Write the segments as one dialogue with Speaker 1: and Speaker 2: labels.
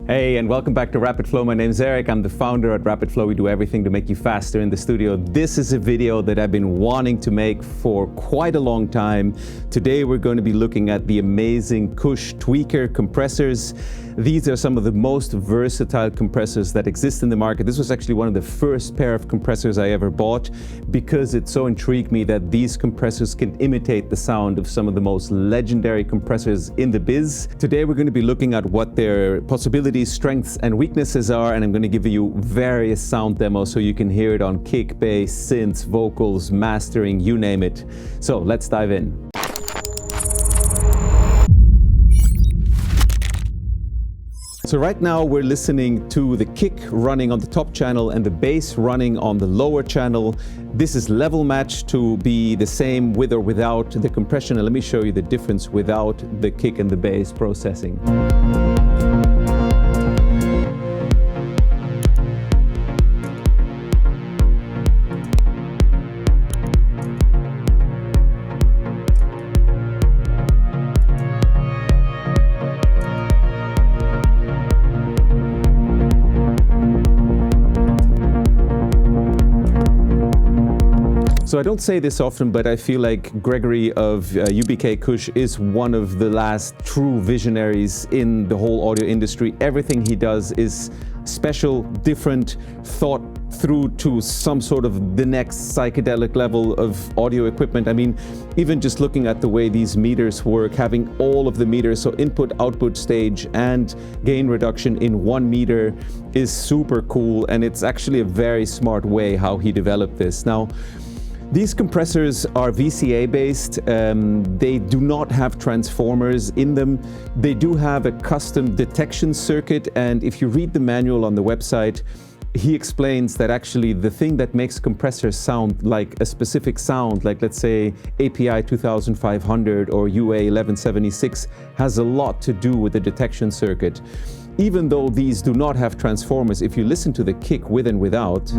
Speaker 1: Hey, and welcome back to Rapid Flow. My name's Eric. I'm the founder at Rapid Flow. We do everything to make you faster in the studio. This is a video that I've been wanting to make for quite a long time. Today we're going to be looking at the amazing Kush Tweaker compressors. These are some of the most versatile compressors that exist in the market. This was actually one of the first pair of compressors I ever bought because it so intrigued me that these compressors can imitate the sound of some of the most legendary compressors in the biz. Today we're going to be looking at what their possibilities, strengths and weaknesses are, and I'm going to give you various sound demos so you can hear it on kick, bass, synths, vocals, mastering, you name it. So let's dive in. So right now we're listening to the kick running on the top channel and the bass running on the lower channel. This is level matched to be the same with or without the compression. And let me show you the difference without the kick and the bass processing. So I don't say this often, but I feel like Gregory of UBK Kush is one of the last true visionaries in the whole audio industry. Everything he does is special, different, thought through to some sort of the next psychedelic level of audio equipment. I mean, even just looking at the way these meters work, having all of the meters, so input, output stage and gain reduction in one meter is super cool. And it's actually a very smart way how he developed this. Now, these compressors are VCA based. They do not have transformers in them. They do have a custom detection circuit, and if you read the manual on the website, he explains that actually the thing that makes compressors sound like a specific sound, like let's say API 2500 or UA 1176, has a lot to do with the detection circuit. Even though these do not have transformers, if you listen to the kick with and without,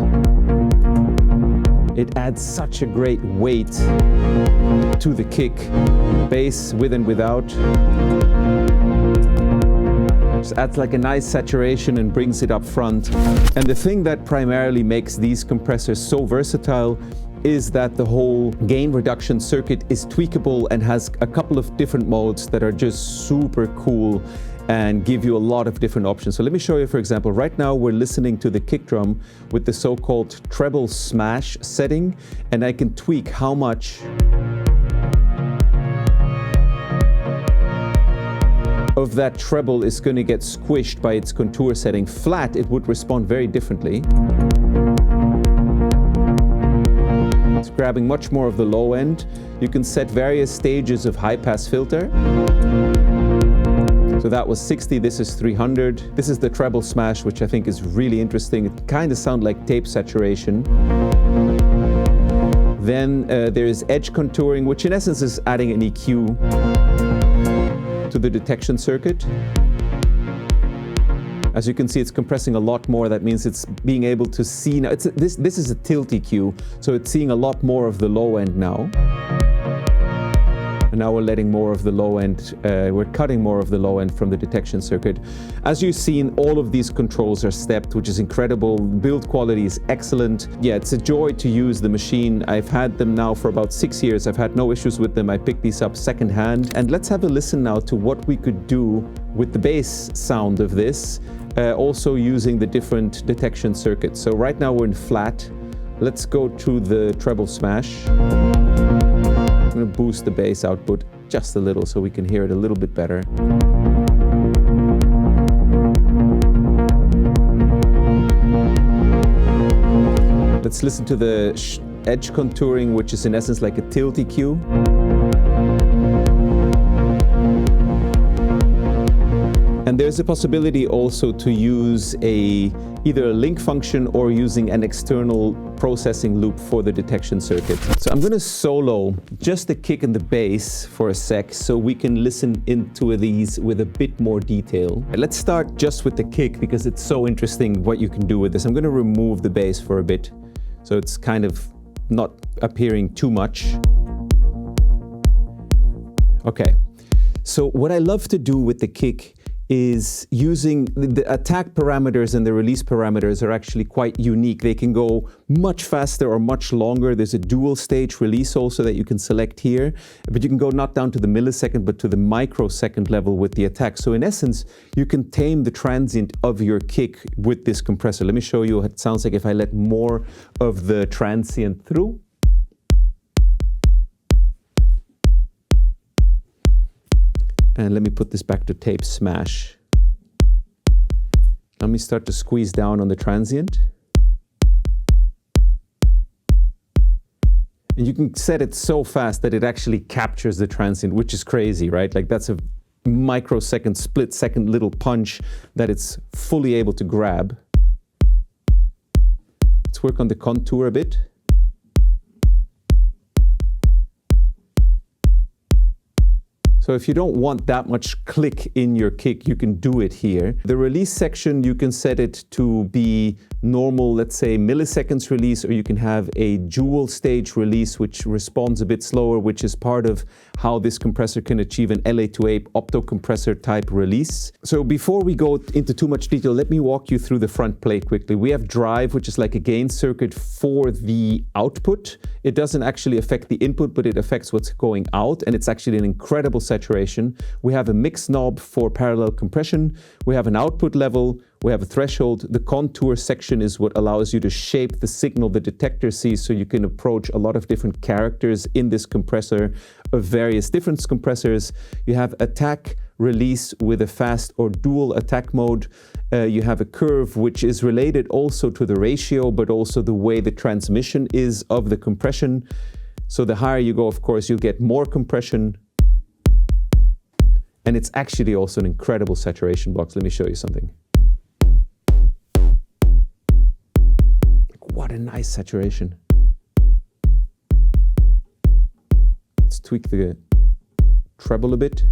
Speaker 1: it adds such a great weight to the kick. Bass with and without just adds like a nice saturation and brings it up front. And the thing that primarily makes these compressors so versatile is that the whole gain reduction circuit is tweakable and has a couple of different modes that are just super cool and give you a lot of different options. So let me show you, for example, right now we're listening to the kick drum with the so-called treble smash setting, and I can tweak how much of that treble is going to get squished by its contour setting. Flat, it would respond very differently. It's grabbing much more of the low end. You can set various stages of high pass filter. So that was 60, this is 300. This is the treble smash, which I think is really interesting. It kind of sounds like tape saturation. Then there's edge contouring, which in essence is adding an EQ to the detection circuit. As you can see, it's compressing a lot more. That means it's being able to see now. This is a tilt EQ, so it's seeing a lot more of the low end now. And now we're letting more of the low end, we're cutting more of the low end from the detection circuit. As you've seen, all of these controls are stepped, which is incredible. Build quality is excellent. Yeah, it's a joy to use the machine. I've had them now for about 6 years. I've had no issues with them. I picked these up secondhand. And let's have a listen now to what we could do with the bass sound of this, also using the different detection circuits. So right now we're in flat. Let's go to the treble smash. I'm going to boost the bass output just a little so we can hear it a little bit better. Let's listen to the edge contouring, which is in essence like a tilt EQ. And there's a possibility also to use either a link function or using an external processing loop for the detection circuit. So I'm going to solo just the kick and the bass for a sec so we can listen into these with a bit more detail. Let's start just with the kick because it's so interesting what you can do with this. I'm going to remove the bass for a bit so it's kind of not appearing too much. Okay, so what I love to do with the kick is using the attack parameters, and the release parameters are actually quite unique. They can go much faster or much longer. There's a dual stage release also that you can select here, but you can go not down to the millisecond but to the microsecond level with the attack. So in essence, you can tame the transient of your kick with this compressor. Let me show you what it sounds like if I let more of the transient through. And let me put this back to tape smash. Let me start to squeeze down on the transient. And you can set it so fast that it actually captures the transient, which is crazy, right? Like that's a microsecond, split second little punch that it's fully able to grab. Let's work on the contour a bit. So if you don't want that much click in your kick, you can do it here. The release section, you can set it to be normal, let's say milliseconds release, or you can have a dual stage release, which responds a bit slower, which is part of how this compressor can achieve an LA2A optocompressor type release. So before we go into too much detail, let me walk you through the front plate quickly. We have drive, which is like a gain circuit for the output. It doesn't actually affect the input, but it affects what's going out, and it's actually an incredible saturation. We have a mix knob for parallel compression. We have an output level. We have a threshold. The contour section is what allows you to shape the signal the detector sees, so you can approach a lot of different characters in this compressor of various different compressors. You have attack, release with a fast or dual attack mode. You have a curve which is related also to the ratio, but also the way the transmission is of the compression. So the higher you go, of course, you'll get more compression. And it's actually also an incredible saturation box. Let me show you something. What a nice saturation. Let's tweak the treble a bit.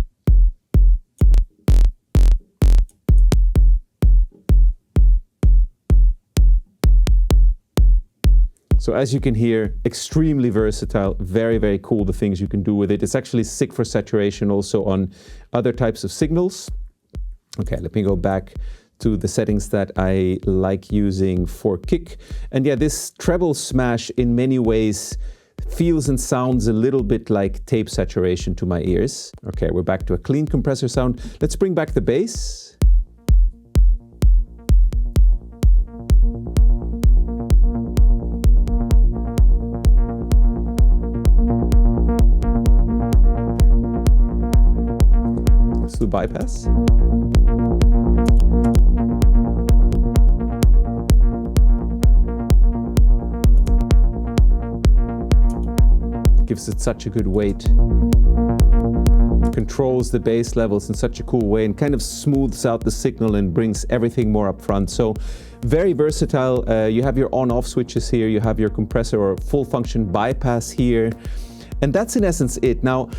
Speaker 1: So as you can hear, extremely versatile, very, very cool the things you can do with it. It's actually sick for saturation also on other types of signals. Okay, let me go back to the settings that I like using for kick. And yeah, this treble smash in many ways feels and sounds a little bit like tape saturation to my ears. Okay, we're back to a clean compressor sound. Let's bring back the bass. Let's do bypass. Gives it such a good weight, controls the bass levels in such a cool way, and kind of smooths out the signal and brings everything more up front. So very versatile. You have your on-off switches here, you have your compressor or full function bypass here, and that's in essence it. Now,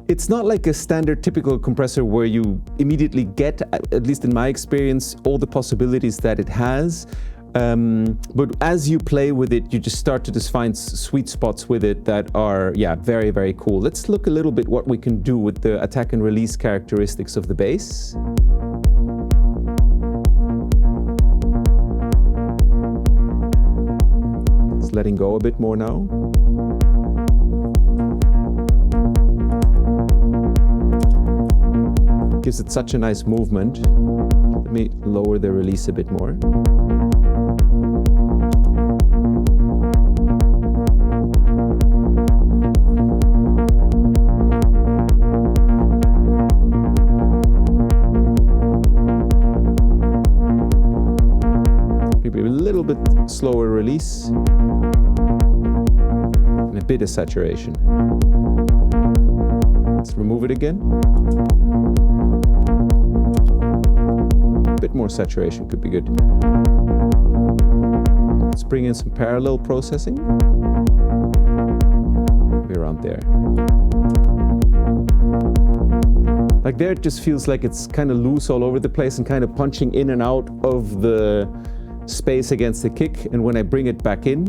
Speaker 1: it's not like a standard typical compressor where you immediately get, at least in my experience, all the possibilities that it has. But as you play with it, you just start to just find sweet spots with it that are, yeah, very, very cool. Let's look a little bit what we can do with the attack and release characteristics of the bass. It's letting go a bit more now. Gives it such a nice movement. Let me lower the release a bit more. Maybe a little bit slower release and a bit of saturation. Let's remove it again. A bit more saturation could be good. Let's bring in some parallel processing. Maybe around there. Like there it just feels like it's kind of loose all over the place and kind of punching in and out of the space against the kick. And when I bring it back in,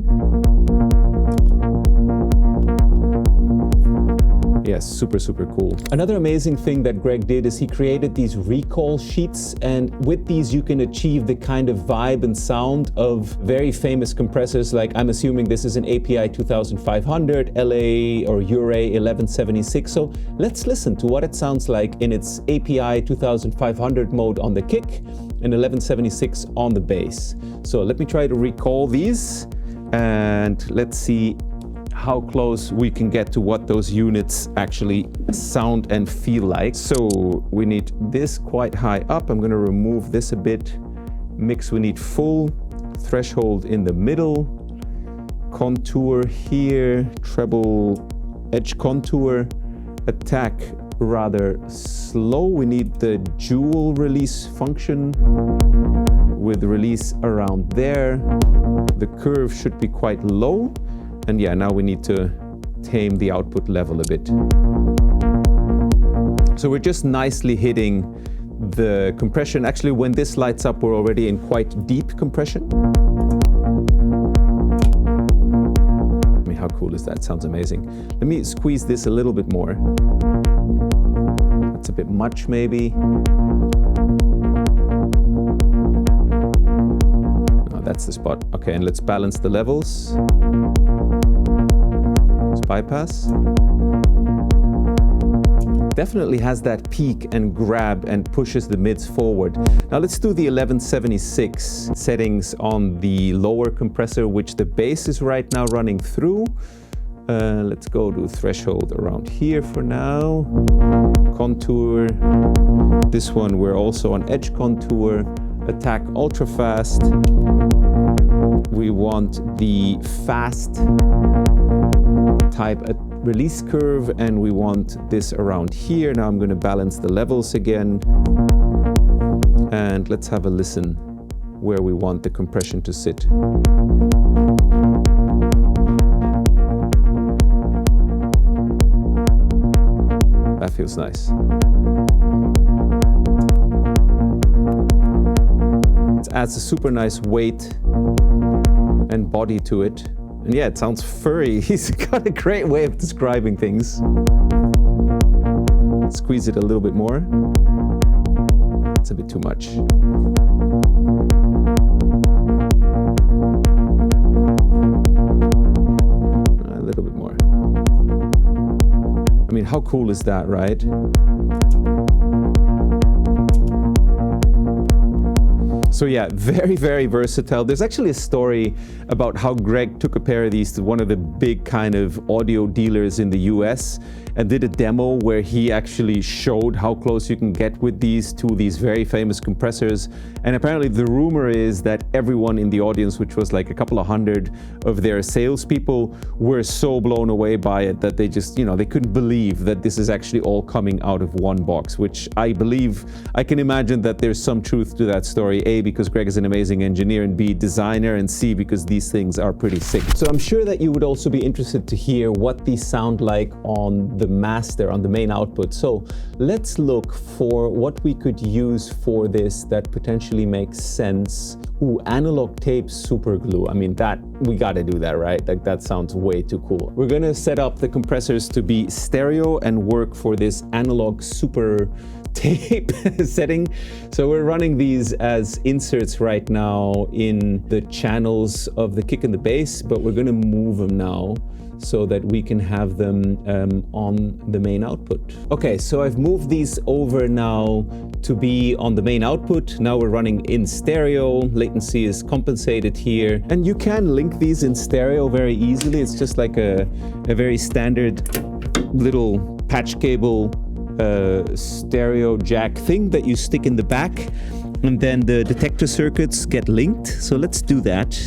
Speaker 1: Yes, super, super cool. Another amazing thing that Greg did is he created these recall sheets, and with these you can achieve the kind of vibe and sound of very famous compressors, like I'm assuming this is an API 2500, LA or URA 1176. So let's listen to what it sounds like in its API 2500 mode on the kick and 1176 on the bass. So let me try to recall these and let's see how close we can get to what those units actually sound and feel like. So we need this quite high up. I'm going to remove this a bit. Mix, we need full, threshold in the middle, contour here, treble edge contour, attack rather slow. We need the dual release function with release around there. The curve should be quite low. And yeah, now we need to tame the output level a bit. So we're just nicely hitting the compression. Actually, when this lights up, we're already in quite deep compression. I mean, how cool is that? Sounds amazing. Let me squeeze this a little bit more. That's a bit much, maybe. Oh, that's the spot. Okay, and let's balance the levels. Bypass. Definitely has that peak and grab and pushes the mids forward. Now let's do the 1176 settings on the lower compressor, which the bass is right now running through. Let's go to threshold around here for now. Contour. This one we're also on edge contour. Attack ultra fast. We want the fast type release curve, and we want this around here. Now I'm going to balance the levels again, and let's have a listen where we want the compression to sit. That feels nice. It adds a super nice weight and body to it. And yeah, it sounds furry. He's got a great way of describing things. Squeeze it a little bit more. It's a bit too much. A little bit more. I mean, how cool is that, right? So yeah, very, very versatile. There's actually a story about how Greg took a pair of these to one of the big kind of audio dealers in the US and did a demo where he actually showed how close you can get with these to these very famous compressors. And apparently the rumor is that everyone in the audience, which was like a couple of hundred of their salespeople, were so blown away by it that they just, you know, they couldn't believe that this is actually all coming out of one box, which I believe, I can imagine that there's some truth to that story. A, because Greg is an amazing engineer, and B, designer, and C, because these things are pretty sick. So I'm sure that you would also be interested to hear what these sound like on the master, on the main output. So let's look for what we could use for this that potentially makes sense. Ooh, analog tape super glue. I mean, that, we gotta do that, right? Like, that sounds way too cool. We're gonna set up the compressors to be stereo and work for this analog super tape setting. So we're running these as inserts right now in the channels of the kick and the bass, but we're gonna move them now so that we can have them on the main output. Okay, so I've moved these over now to be on the main output. Now we're running in stereo. Latency is compensated here. And you can link these in stereo very easily. It's just like a very standard little patch cable stereo jack thing that you stick in the back. And then the detector circuits get linked. So let's do that.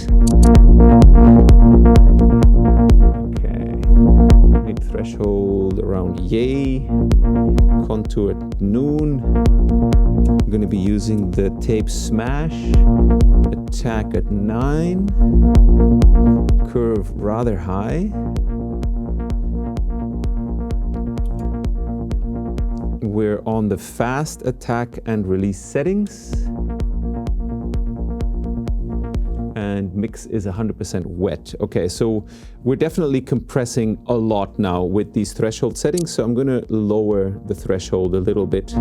Speaker 1: Threshold around yay, contour at noon. I'm going to be using the tape smash, attack at 9, curve rather high. We're on the fast attack and release settings. And mix is 100% wet. Okay, so we're definitely compressing a lot now with these threshold settings, so I'm gonna lower the threshold a little bit.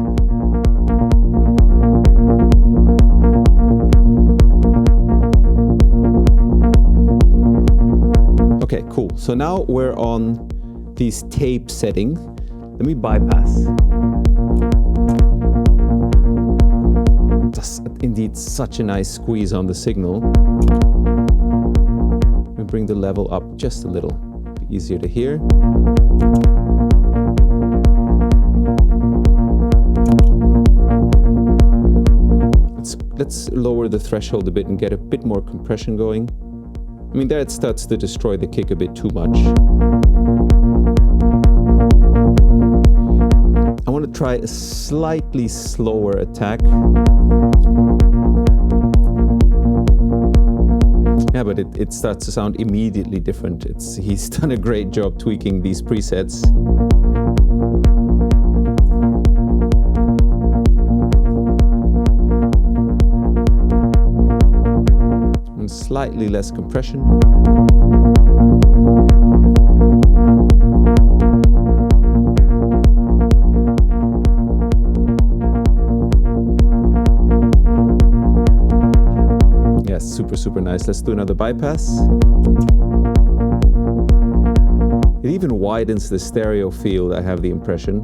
Speaker 1: Okay, cool. So now we're on these tape settings. Let me bypass. That's indeed such a nice squeeze on the signal. Let me bring the level up just a little. Be easier to hear. Let's lower the threshold a bit and get a bit more compression going. I mean, there it starts to destroy the kick a bit too much. I want to try a slightly slower attack. Yeah, but it starts to sound immediately different. He's done a great job tweaking these presets. And slightly less compression. Super nice. Let's do another bypass. It even widens the stereo field, I have the impression.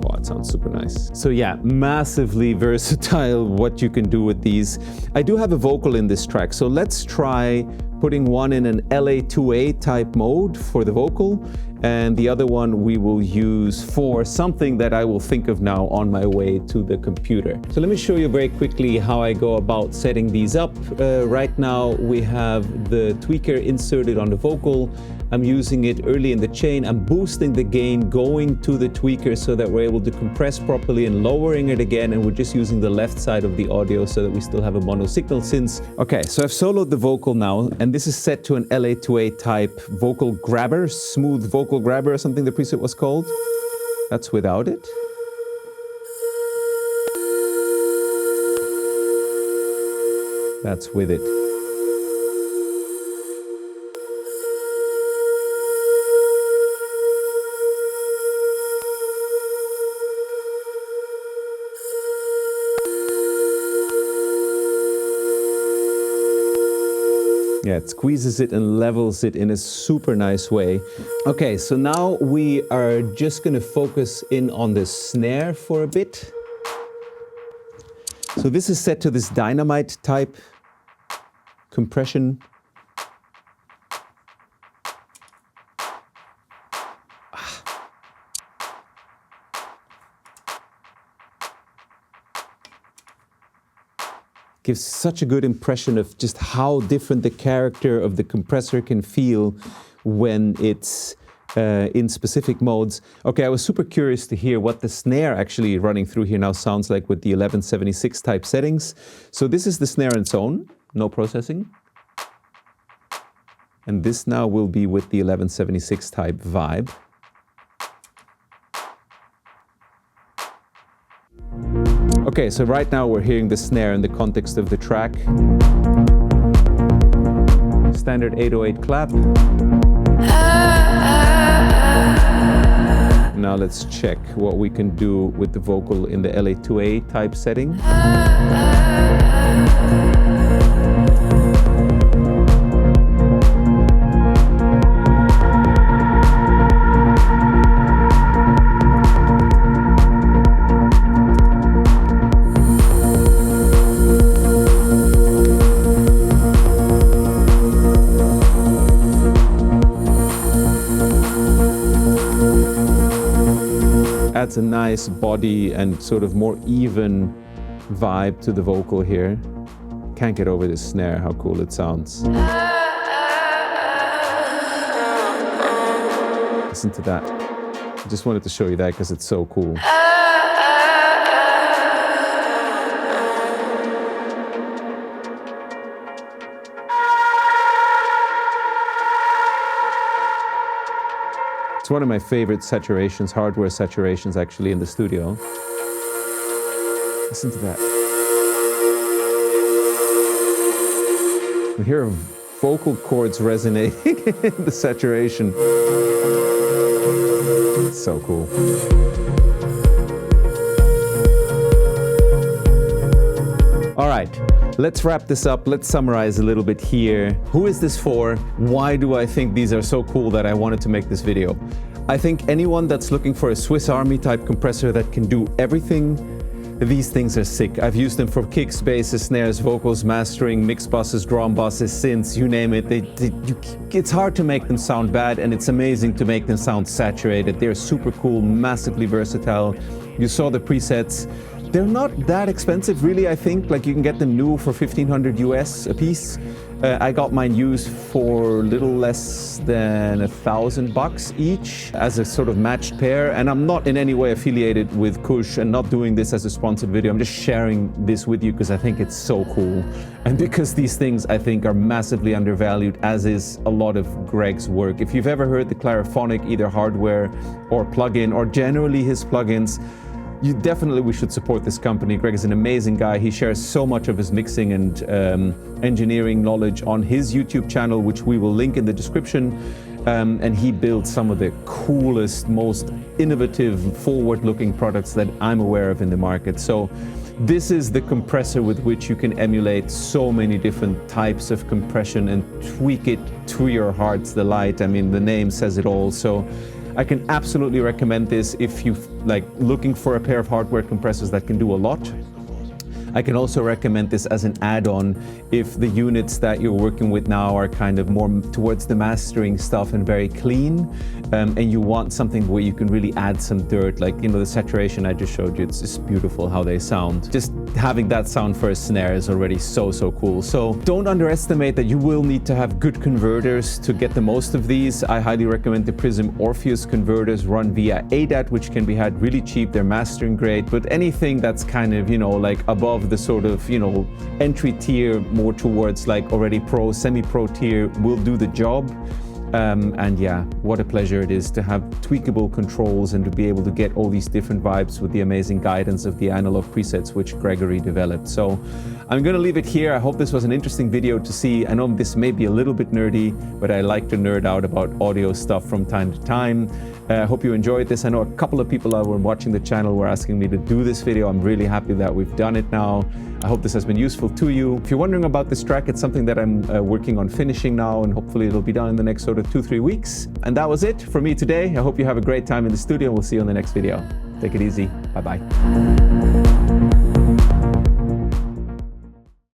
Speaker 1: Oh, it sounds super nice. So yeah, massively versatile what you can do with these. I do have a vocal in this track, so let's try putting one in an LA2A type mode for the vocal, and the other one we will use for something that I will think of now on my way to the computer. So let me show you very quickly how I go about setting these up. Right now we have the tweaker inserted on the vocal. I'm using it early in the chain. I'm boosting the gain going to the tweaker so that we're able to compress properly and lowering it again, and we're just using the left side of the audio so that we still have a mono signal since. Okay, so I've soloed the vocal now, and this is set to an LA2A type vocal grabber, smooth vocal grabber or something the preset was called. That's without it. That's with it. Yeah, it squeezes it and levels it in a super nice way. Okay, so now we are just going to focus in on the snare for a bit. So this is set to this dynamite type compression. Gives such a good impression of just how different the character of the compressor can feel when it's in specific modes. Okay, I was super curious to hear what the snare actually running through here now sounds like with the 1176 type settings. So this is the snare in its own, no processing. And this now will be with the 1176 type vibe. Okay, so right now we're hearing the snare in the context of the track. Standard 808 clap. Now let's check what we can do with the vocal in the LA2A type setting. Adds a nice body and sort of more even vibe to the vocal here. Can't get over this snare, how cool it sounds. Listen to that. I just wanted to show you that because it's so cool. It's one of my favorite saturations, hardware saturations actually in the studio. Listen to that. can hear vocal cords resonating in the saturation. So cool. All right, let's wrap this up. Let's summarize a little bit here. Who is this for? Why do I think these are so cool that I wanted to make this video? I think anyone that's looking for a Swiss Army type compressor that can do everything, these things are sick. I've used them for kicks, basses, snares, vocals, mastering, mix buses, drum buses, synths, you name it. It's hard to make them sound bad, and it's amazing to make them sound saturated. They're super cool, massively versatile. You saw the presets. They're not that expensive, really, I think. Like, you can get them new for $1,500 US a piece. I got mine used for a little less than $1,000 each as a sort of matched pair. And I'm not in any way affiliated with Kush and not doing this as a sponsored video. I'm just sharing this with you because I think it's so cool. And because these things, I think, are massively undervalued, as is a lot of Greg's work. If you've ever heard the Clariphonic, either hardware or plugin, or generally his plugins, we should support this company. Greg is an amazing guy. He shares so much of his mixing and engineering knowledge on his YouTube channel, which we will link in the description. And he builds some of the coolest, most innovative, forward-looking products that I'm aware of in the market. So this is the compressor with which you can emulate so many different types of compression and tweak it to your heart's delight. I mean, the name says it all. So I can absolutely recommend this if you're looking for a pair of hardware compressors that can do a lot. I can also recommend this as an add-on if the units that you're working with now are kind of more towards the mastering stuff and very clean, and you want something where you can really add some dirt, like, you know, the saturation I just showed you. It's just beautiful how they sound. Just having that sound for a snare is already so cool. So don't underestimate that you will need to have good converters to get the most of these. I highly recommend the Prism Orpheus converters run via ADAT, which can be had really cheap. They're mastering great, but anything that's kind of, you know, like above the sort of, you know, entry tier, more towards like already pro, semi-pro tier, will do the job. And yeah, what a pleasure it is to have tweakable controls and to be able to get all these different vibes with the amazing guidance of the analog presets which Gregory developed. So I'm going to leave it here. I hope this was an interesting video to see. I know this may be a little bit nerdy, but I like to nerd out about audio stuff from time to time. I hope you enjoyed this. I know a couple of people that were watching the channel were asking me to do this video. I'm really happy that we've done it now. I hope this has been useful to you. If you're wondering about this track, it's something that I'm working on finishing now, and hopefully it'll be done in the next sort of 2-3 weeks. And that was it for me today. I hope you have a great time in the studio. We'll see you on the next video. Take it easy. Bye-bye.